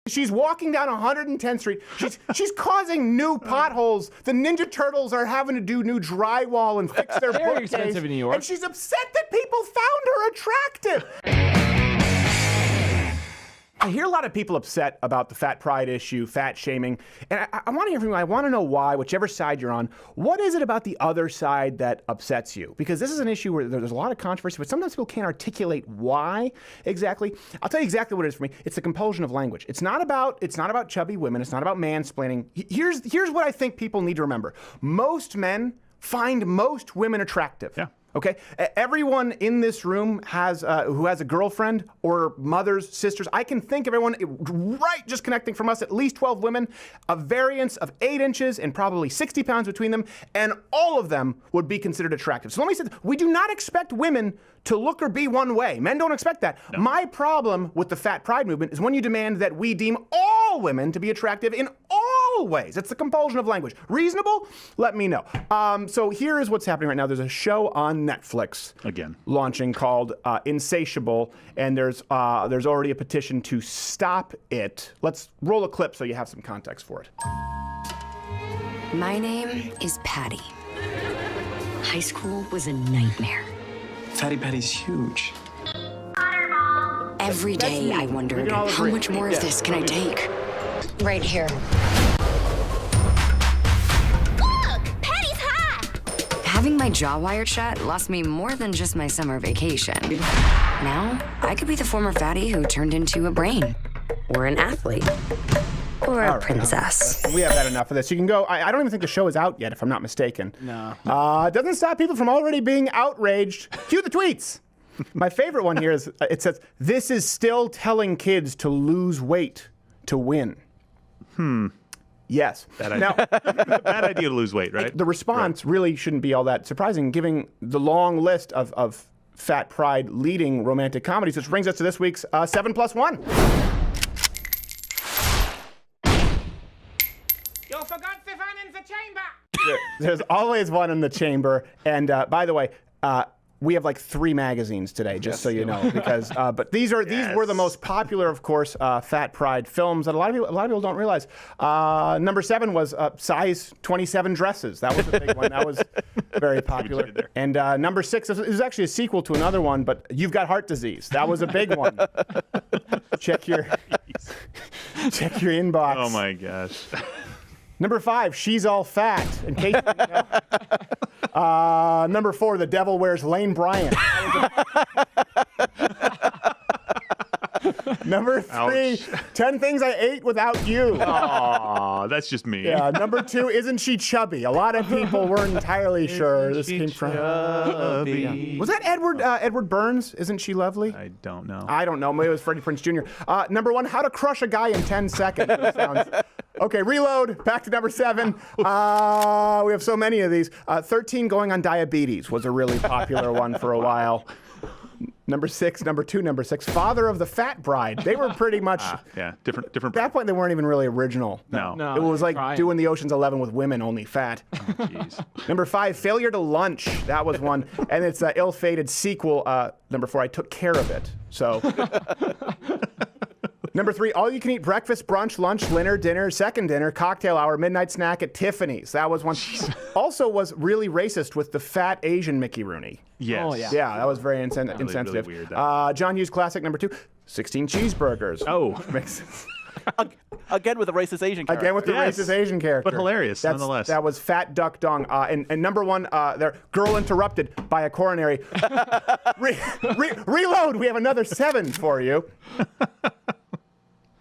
She's walking down 110th Street. She's causing new potholes. The Ninja Turtles are having to do new drywall and fix their Very bookcase. expensive in New York. And she's upset that people found her attractive. I hear a lot of people upset about the fat pride issue, fat shaming, and I want to hear from you. I want to know why, whichever side you're on. What is it about the other side that upsets you? Because this is an issue where there's a lot of controversy, but sometimes people can't articulate why exactly. I'll tell you exactly what it is for me. It's the compulsion of language. It's not about chubby women. It's not about mansplaining. Here's what I think people need to remember. Most men find most women attractive. Yeah. Okay, everyone in this room has who has a girlfriend or mothers, sisters. I can think of everyone right just connecting from us, at least 12 women, a variance of 8 inches and probably 60 pounds between them, and all of them would be considered attractive. So let me say, we do not expect women to look or be one way. Men don't expect that. No. My problem with the fat pride movement is when you demand that we deem all women to be attractive in all ways. It's the compulsion of language. Reasonable? Let me know. So here is what's happening right now. There's a show on Netflix again launching called Insatiable, and there's already a petition to stop it. Let's roll a clip so you have some context for it. My name is Patty. High school was a nightmare. Fatty Patty's huge. Every day I wondered, how much more of this can I take? Right here. Look! Patty's hot! Having my jaw wired shut lost me more than just my summer vacation. Now, I could be the former fatty who turned into a brain. Or an athlete. Or a princess. We have had enough of this. You can go. I don't even think the show is out yet, if I'm not mistaken. No. It doesn't stop people from already being outraged. Cue the tweets. My favorite one here is, it says, "This is still telling kids to lose weight to win." Yes. Bad idea to lose weight, right? The response really shouldn't be all that surprising, given the long list of fat pride leading romantic comedies, which brings us to this week's 7+1. You forgot the one in the chamber. There's always one in the chamber. And by the way, we have like 3 magazines today, just so you know, because but these were the most popular, of course, fat pride films that a lot of people don't realize. Number 7 was size 27 dresses. That was a big one. That was very popular. And number 6 is actually a sequel to another one, but You've Got Heart Disease. That was a big one. Check your inbox. Oh my gosh. Number 5, She's All Fat. In case you didn't know. Number 4, The Devil Wears Lane Bryant. Number 3, 10 Things I Ate Without You. Aw, that's just me. Yeah. Number 2, Isn't She Chubby? A lot of people weren't entirely sure this came from. Was that Edward Burns? Isn't She Lovely? I don't know. I don't know. Maybe it was Freddie Prinze Jr. Number 1, How to Crush a Guy in 10 Seconds. Okay, reload. Back to number 7. We have so many of these. 13, Going on Diabetes was a really popular one for a while. Number 6, number 2, number 6, Father of the Fat Bride. They were pretty much. Yeah, different. At that point, they weren't even really original. No. It was like doing the Ocean's 11 with women, only fat. Oh, jeez. Number 5, Failure to Lunch. That was one. And it's an ill-fated sequel. Number 4, I Took Care of It. So. Number 3, All You Can Eat Breakfast, Brunch, Lunch, Dinner, Second Dinner, Cocktail Hour, Midnight Snack at Tiffany's. That was one. Also was really racist with the fat Asian Mickey Rooney. Yes. Oh, yeah. Yeah, that was very insensitive. Really weird, John Hughes classic number 2, 16 Cheeseburgers. Oh. Makes sense. Again with the racist Asian character. Again with the Yes. racist Asian character. But hilarious, nonetheless. That was Fat Duck Dong. And number 1, there, Girl Interrupted by a Coronary. Reload. We have another 7 for you.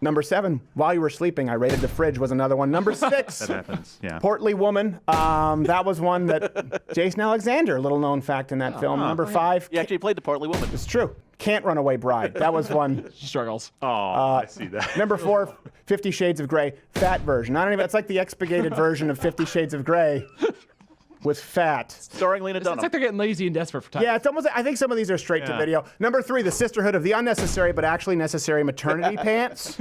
Number 7, While You Were Sleeping, I Raided the Fridge was another one. Number 6, That happens. Yeah. Portly Woman. That was one that Jason Alexander, little known fact in that film. Number 5, He actually played the portly woman. it's true, Can't Run Away Bride. That was one. She struggles. Oh, I see that. Number 4, 50 Shades of Grey, fat version. It's like the expurgated version of 50 Shades of Grey with fat. Starring Lena It's like Dunham. they're getting lazy and desperate for time. Yeah, it's almost. I think some of these are straight to video. Number 3, The Sisterhood of the Unnecessary but Actually Necessary Maternity Pants.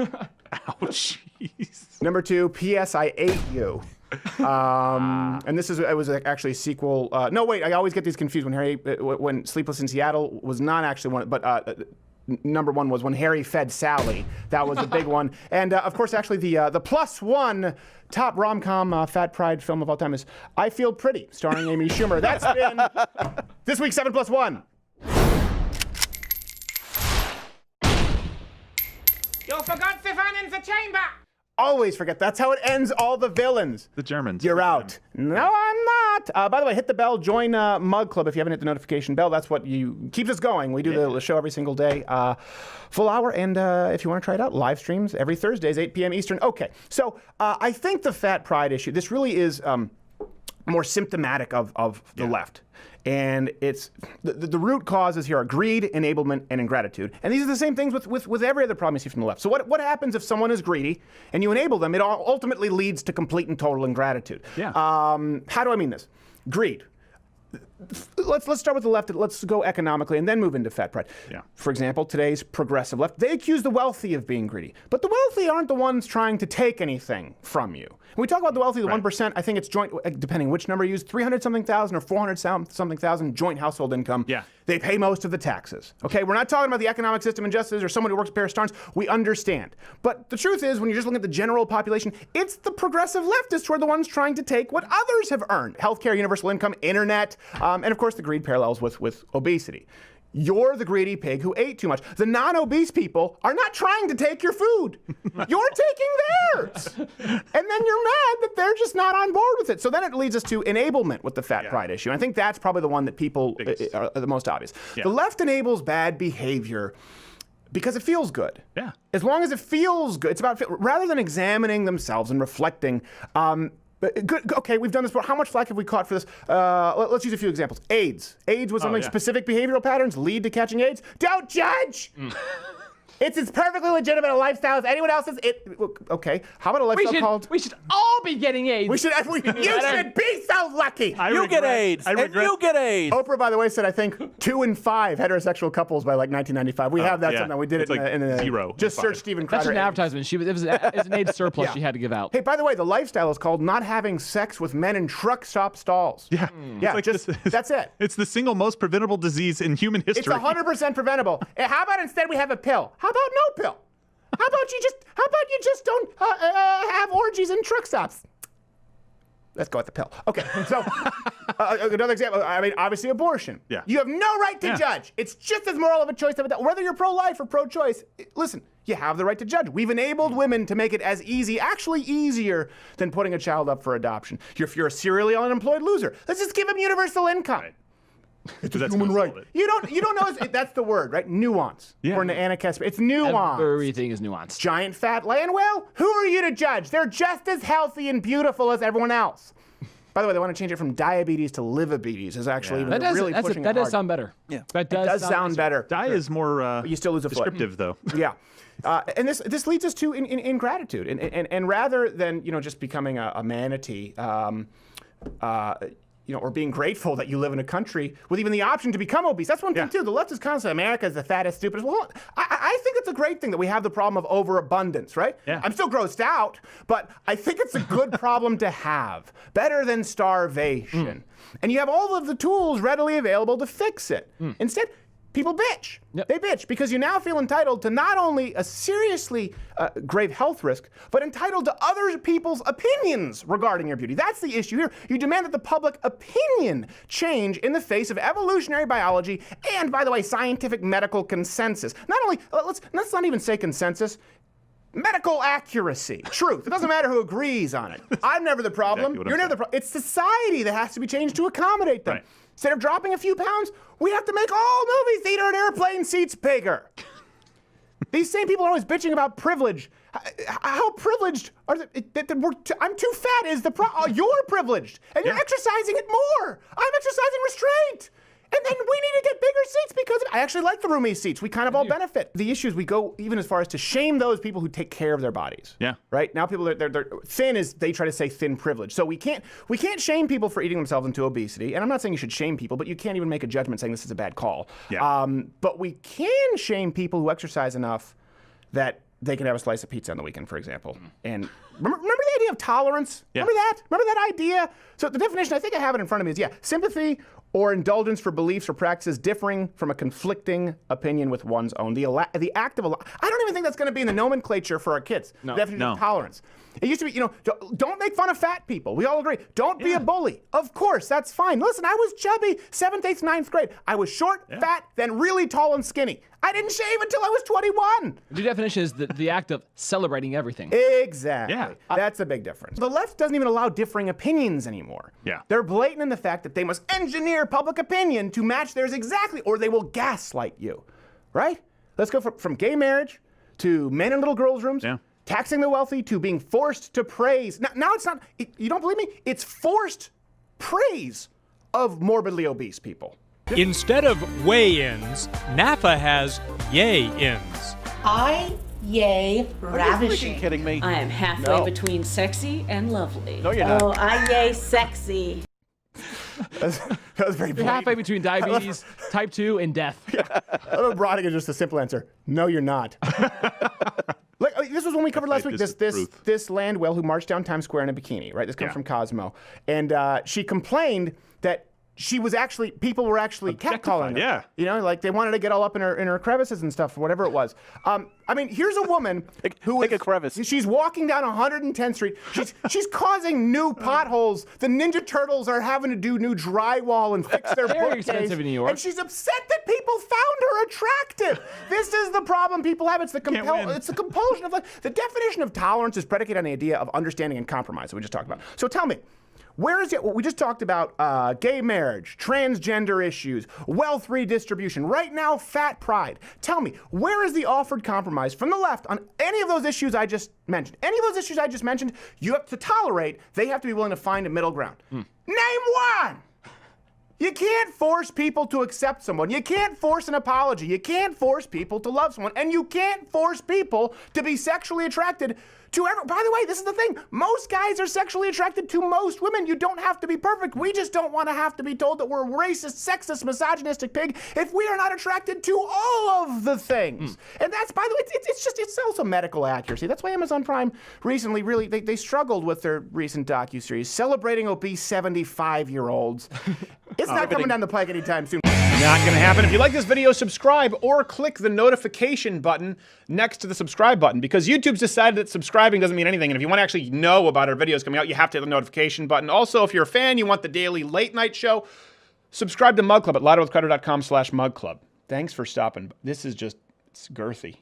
Ouch. Jeez. Number 2, P.S. I Ate You. And it was actually a sequel. No, wait, I always get these confused when Sleepless in Seattle was not actually one, but number one was when Harry fed Sally. That was a big one. And of course, actually, the plus one top rom-com fat pride film of all time is I Feel Pretty, starring Amy Schumer. That's been this week's 7+1. You forgot Stefan in the chamber. Always forget. That's how it ends all the villains. The Germans. You're out. No, I'm not. By the way, hit the bell. Join Mug Club if you haven't hit the notification bell. That's what keeps us going. We do the show every single day, full hour. And if you want to try it out, live streams every Thursdays, 8 p.m. Eastern. Okay, so I think the fat pride issue, this really is more symptomatic of the left. And it's the root causes here are greed, enablement, and ingratitude. And these are the same things with every other problem you see from the left. So what happens if someone is greedy and you enable them? It ultimately leads to complete and total ingratitude. Yeah. How do I mean this? Greed. Let's start with the left. Let's go economically and then move into fat pride. Yeah. For example, today's progressive left, they accuse the wealthy of being greedy. But the wealthy aren't the ones trying to take anything from you. When we talk about the wealthy, the 1%, I think it's joint, depending which number you use, 300-something thousand or 400-something thousand joint household income. Yeah. They pay most of the taxes. Okay, we're not talking about the economic system injustice or someone who works at Bear Stearns. We understand. But the truth is, when you're just looking at the general population, it's the progressive leftists who are the ones trying to take what others have earned. Healthcare, universal income, internet, and of course the greed parallels with obesity. You're the greedy pig who ate too much. The non-obese people are not trying to take your food. You're taking theirs. And then you're mad that they're just not on board with it. So then it leads us to enablement with the fat pride issue. And I think that's probably the one that people are the most obvious. Yeah. The left enables bad behavior because it feels good. Yeah. As long as it feels good, it's about rather than examining themselves and reflecting. Good. Okay, we've done this before. How much flack have we caught for this? Let's use a few examples. AIDS. AIDS was something specific behavioral patterns lead to catching AIDS. Don't judge! It's as perfectly legitimate a lifestyle as anyone else's. Okay, how about a lifestyle called... We should all be getting AIDS. You should be so lucky! You get AIDS, and you get AIDS. Oprah, by the way, said I think 2 in 5 heterosexual couples by like 1995. We have that sometime. We did It's it like in a 0 Just in search 5. Stephen That's Crowder. an advertisement. It was an AIDS surplus she had to give out. Hey, by the way, the lifestyle is called not having sex with men in truck stop stalls. Yeah. Yeah, Like just that's it. It's the single most preventable disease in human It's history. 100% preventable. How about instead we have a pill? How about no pill? How about you just don't have orgies in truck stops? Let's go with the pill. Okay, so another example. I mean, obviously abortion. Yeah. You have no right to judge. It's just as moral of a choice of whether you're pro-life or pro-choice. Listen, you have the right to judge. We've enabled women to make it as easy, actually easier, than putting a child up for adoption. If you're a serially unemployed loser, let's just give them universal income. Right. It's a That's human gonna right. solve it. You don't know. That's the word, right? Nuance. Yeah. According to Anna Kesper. It's nuance. Everything is nuanced. Giant fat land whale? Who are you to judge? They're just as healthy and beautiful as everyone else. By the way, they want to change it from diabetes to livabetes. Is actually Yeah. they're That does, really pushing it that does hard. sound better. Yeah. That It does sound better. Die is more You still lose a foot. descriptive, though. Yeah. And this leads us to ingratitude. And rather than just becoming a manatee, or being grateful that you live in a country with even the option to become obese. That's one thing too. The left is constantly America is the fattest, stupidest. Well, I think it's a great thing that we have the problem of overabundance, right? Yeah. I'm still grossed out, but I think it's a good problem to have. Better than starvation. And you have all of the tools readily available to fix it. Instead, people bitch. Yep. They bitch because you now feel entitled to not only a seriously grave health risk, but entitled to other people's opinions regarding your beauty. That's the issue here. You demand that the public opinion change in the face of evolutionary biology and, by the way, scientific medical consensus. Not only, let's not even say consensus. Medical accuracy, truth. It doesn't matter who agrees on it. I'm never the problem. Exactly what You're I'm never the problem. It's society that has to be changed to accommodate them. Right. Instead of dropping a few pounds, we have to make all movie theater and airplane seats bigger. These same people are always bitching about privilege. How privileged are they? I'm too fat is the problem. You're privileged, and you're exercising it more. I'm exercising restraint. And then we need to get bigger seats because I actually like the roomy seats. We kind of all benefit. The issue is we go even as far as to shame those people who take care of their bodies. Yeah. Right? Now people they're thin is they try to say thin privilege. So we can't shame people for eating themselves into obesity. And I'm not saying you should shame people, but you can't even make a judgment saying this is a bad call. Yeah. But we can shame people who exercise enough that they can have a slice of pizza on the weekend, for example. And remember the idea of tolerance? Yeah. Remember that? Remember that idea? So the definition, I think I have it in front of me, is sympathy or indulgence for beliefs or practices differing from a conflicting opinion with one's own. The act of I don't even think that's going to be in the nomenclature for our kids. The definition of tolerance. It used to be, don't make fun of fat people. We all agree. Don't be a bully. Of course, that's fine. Listen, I was chubby 7th, 8th, 9th grade. I was short, fat, then really tall and skinny. I didn't shave until I was 21. The definition is the act of celebrating everything. Exactly. Yeah. That's a big difference. The left doesn't even allow differing opinions anymore. Yeah. They're blatant in the fact that they must engineer public opinion to match theirs exactly, or they will gaslight you. Right? Let's go from gay marriage to men in little girls' rooms. Yeah. Taxing the wealthy to being forced to praise. Now it's not, you don't believe me? It's forced praise of morbidly obese people. Instead of weigh-ins, NAFA has yay-ins. I yay ravishing. Kidding me? I am halfway between sexy and lovely. No, you're not. Oh, I yay sexy. That was very You're blatant. halfway between diabetes, type 2, and death. I love Brodigan, just a simple answer. No, you're not. This was when we covered last week. This land whale who marched down Times Square in a bikini, right? This comes from Cosmo. And she complained that people were actually catcalling her. Yeah. Like they wanted to get all up in her crevices and stuff, whatever it was. Here's a woman who Pick a crevice. She's walking down 110th Street. She's causing new potholes. The Ninja Turtles are having to do new drywall and fix their Very bookcase. expensive in New York. And she's upset that people found her attractive. This is the problem people have. It's the compulsion of the definition of tolerance is predicated on the idea of understanding and compromise that we just talked about. So tell me, where is it? We just talked about gay marriage, transgender issues, wealth redistribution. Right now, fat pride. Tell me, where is the offered compromise from the left on any of those issues I just mentioned? Any of those issues I just mentioned, you have to tolerate. They have to be willing to find a middle ground. Name one. You can't force people to accept someone. You can't force an apology. You can't force people to love someone. And you can't force people to be sexually attracted to everyone. By the way, this is the thing. Most guys are sexually attracted to most women. You don't have to be perfect. We just don't want to have to be told that we're a racist, sexist, misogynistic pig if we are not attracted to all of the things. And that's, by the way, it's also medical accuracy. That's why Amazon Prime recently really, they struggled with their recent docuseries celebrating obese 75-year-olds. It's not coming down the pike anytime soon. Not gonna happen. If you like this video, subscribe or click the notification button next to the subscribe button, because YouTube's decided that subscribing doesn't mean anything, and if you want to actually know about our videos coming out, you have to hit the notification button. Also, if you're a fan, you want the daily late night show, subscribe to Mug Club at louderwithcrowder.com/mugclub. Thanks for stopping. This is just, it's girthy.